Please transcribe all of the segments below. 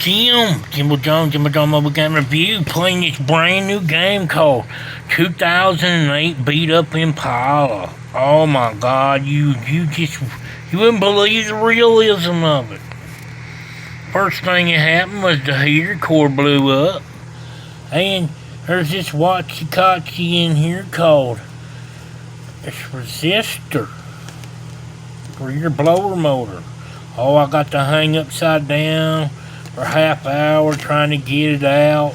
Jim Jones, Mobile Game Review, playing this brand new game called 2008 Beat Up Impala. Oh my God, you wouldn't believe the realism of it. First thing that happened was the heater core blew up, and there's this watchy-cotchy in here called this resistor for your blower motor. Oh, I got to hang upside down for a half hour trying to get it out.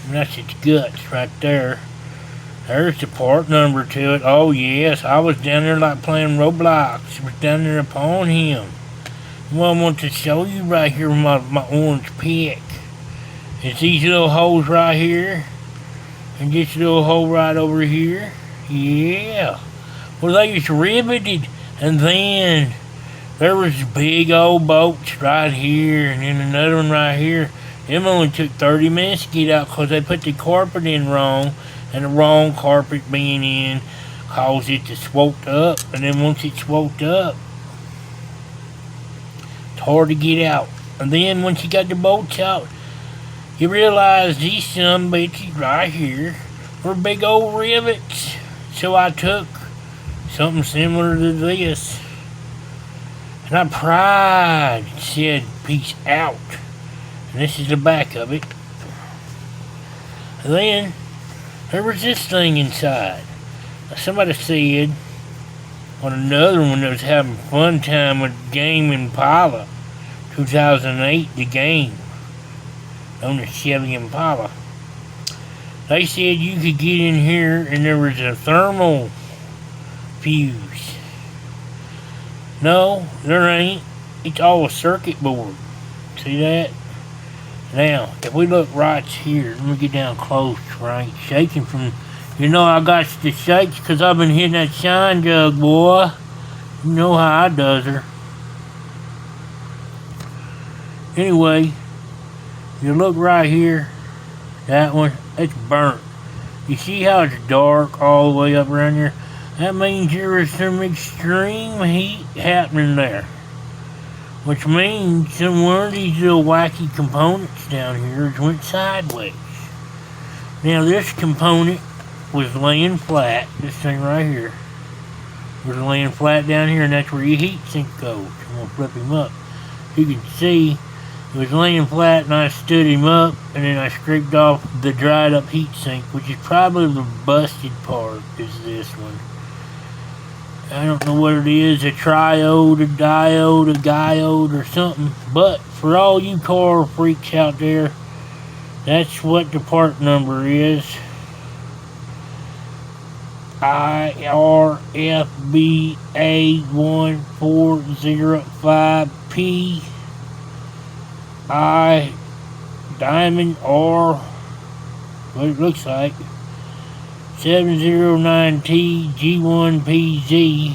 And that's its guts right there. There's the part number to it. Oh yes, I was down there like playing Roblox. I was down there upon him. Well, I want to show you right here with my orange pick. It's these little holes right here. And this little hole right over here. Yeah. Well, they just riveted. And then there was big old bolts right here. And then another one right here. Them only took 30 minutes to get out because they put the carpet in wrong. And the wrong carpet being in caused it to swope up. And then once it swoped up, it's hard to get out. And then once you got the bolts out, you realize these some bitches right here were big old rivets. So I took something similar to this, and I pried, it said peace out. And this is the back of it. And then there was this thing inside. Now, somebody said on another one that was having a fun time with Game Impala 2008, the game on the Chevy Impala. They said you could get in here and there was a thermal fuse. No, there ain't. It's all a circuit board. See that? Now, if we look right here, let me get down close, right? Shaking from, I got the shakes because I've been hitting that shine jug, boy. You know how I does her. Anyway, you look right here, that one, it's burnt. You see how it's dark all the way up around here? That means there is some extreme heat happening there. Which means that one of these little wacky components down here went sideways. Now this component was laying flat, this thing right here, was laying flat down here, and that's where your heat sink goes. I'm going to flip him up. You can see it was laying flat, and I stood him up, and then I scraped off the dried up heat sink, which is probably the busted part, is this one. I don't know what it is, a triode, a diode, a guyode, or something. But for all you car freaks out there, that's what the part number is. IRFBA1405P I Diamond R, what it looks like, 709T G1PZ,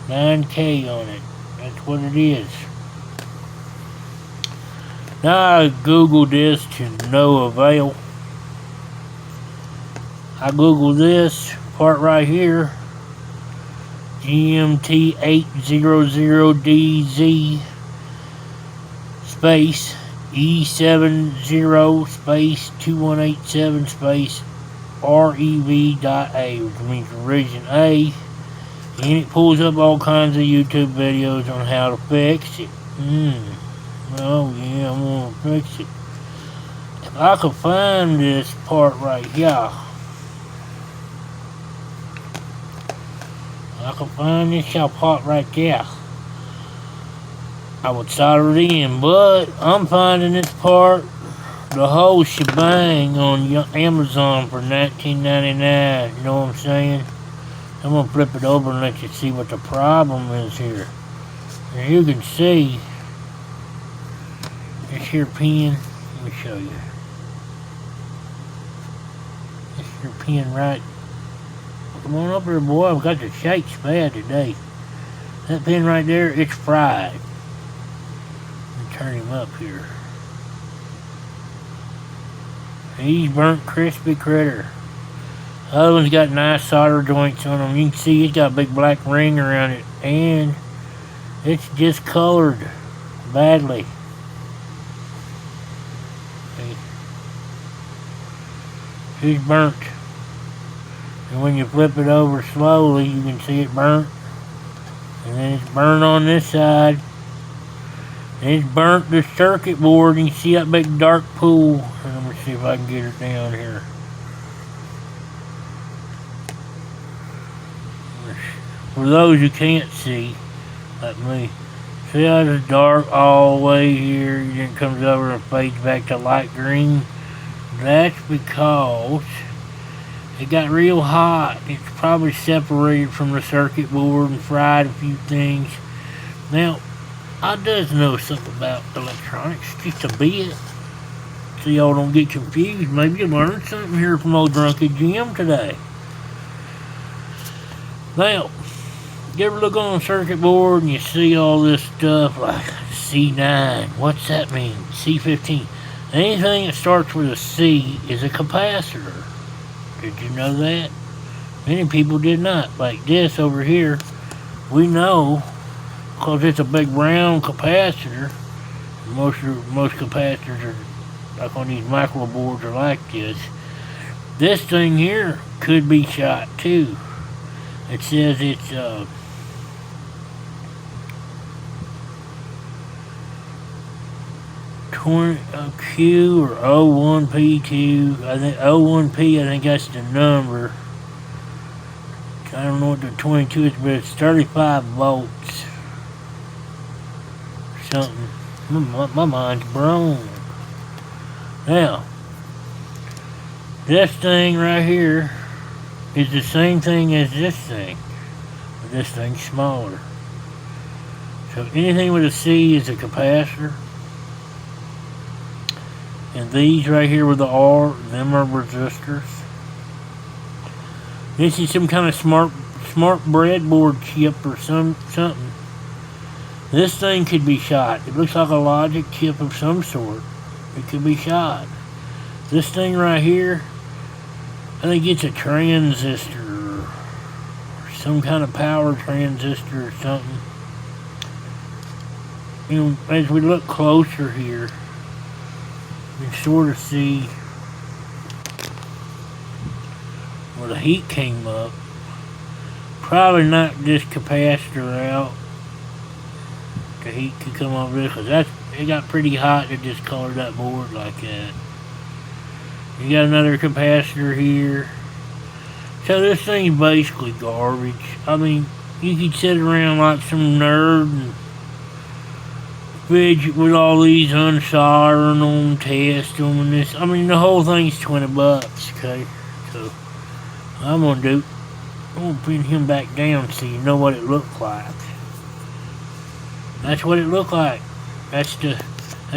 9K on it. That's what it is. Now I googled this to no avail. I googled this part right here, GMT800DZ space E70 space 2187 space REV.A, which means region A, and it pulls up all kinds of YouTube videos on how to fix it. Oh yeah, I'm gonna fix it. If I could find this part right here, I could find this part right there, I would solder it in, but I'm finding this part, the whole shebang, on Amazon for $19.99. You know what I'm saying? I'm gonna flip it over and let you see what the problem is here. And you can see this here pin. Let me show you. This here pin right. Come on up here, boy. I've got the shakes bad today. That pin right there, it's fried. Let me turn him up here. He's burnt crispy critter. The other one's got nice solder joints on them. You can see it's got a big black ring around it, and it's discolored badly. It's burnt. And when you flip it over slowly, you can see it burnt. And then it's burnt on this side. And it's burnt the circuit board. And you see that big dark pool. And let me see if I can get it down here. For those who can't see, like me, see how it's dark all the way here, and then it comes over and fades back to light green? That's because it got real hot. It's probably separated from the circuit board and fried a few things. Now, I does know something about electronics, just a bit. So y'all don't get confused. Maybe you learned something here from old Drunken Jim today. Now, you ever look on the circuit board and you see all this stuff like C9? What's that mean? C15. Anything that starts with a C is a capacitor. Did you know that? Many people did not. Like this over here, we know because it's a big round capacitor. Most capacitors are like on these micro boards are like this. This thing here could be shot too. It says it's Q or O1P2. I think O1P, I think that's the number. I don't know what the 22 is, but it's 35 volts. Something. My mind's blown. Now, this thing right here is the same thing as this thing, but this thing's smaller. So anything with a C is a capacitor. And these right here with the R, them are resistors. This is some kind of smart breadboard chip or something. This thing could be shot. It looks like a logic chip of some sort. It could be shot. This thing right here, I think it's a transistor or some kind of power transistor or something. You know, as we look closer here, you can sort of see where the heat came up. Probably knocked this capacitor out. The heat could come off this because it got pretty hot to just color that board like that. You got another capacitor here. So this thing's basically garbage. I mean, you could sit around like some nerd and fidget with all these, unsoldering them, test them, and this. I mean, the whole thing's $20, okay? So, I'm gonna pin him back down so you know what it looked like. That's what it looked like. That's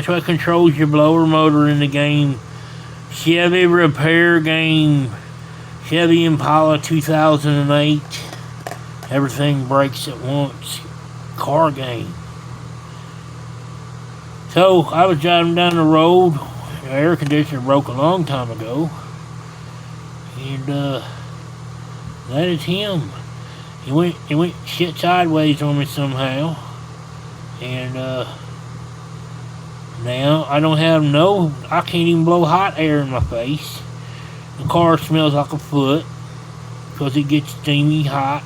what controls your blower motor in the game. Chevy repair game. Chevy Impala 2008. Everything breaks at once. Car game. So, I was driving down the road. The air conditioner broke a long time ago. And, that is him. He went shit sideways on me somehow. And, now I don't have I can't even blow hot air in my face. The car smells like a foot. Because it gets steamy hot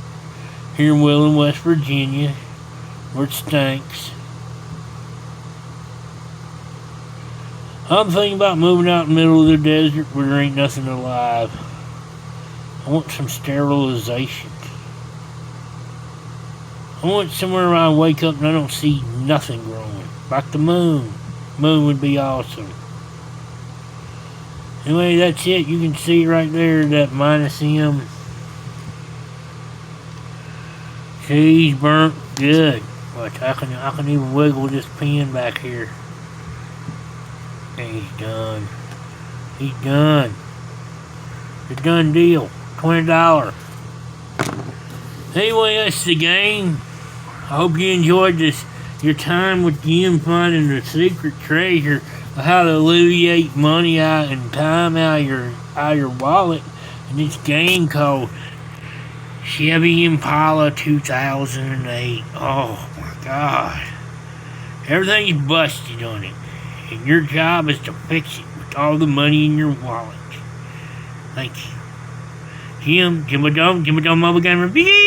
here in Wheeling, West Virginia. Where it stinks. I'm thinking about moving out in the middle of the desert where there ain't nothing alive. I want some sterilization. I want somewhere where I wake up and I don't see nothing growing. Like the moon. Moon would be awesome. Anyway, that's it. You can see right there that minus M. She's burnt good. Watch, I can even wiggle this pin back here. And he's done. He's done. It's a done deal. $20. Anyway, that's the game. I hope you enjoyed your time with Jim finding the secret treasure of how to alleviate money out and time out of your wallet in this game called Chevy Impala 2008. Oh my God. Everything's busted on it. And your job is to fix it with all the money in your wallet. Thank you. Jimbo Jones Mobile Gun Review.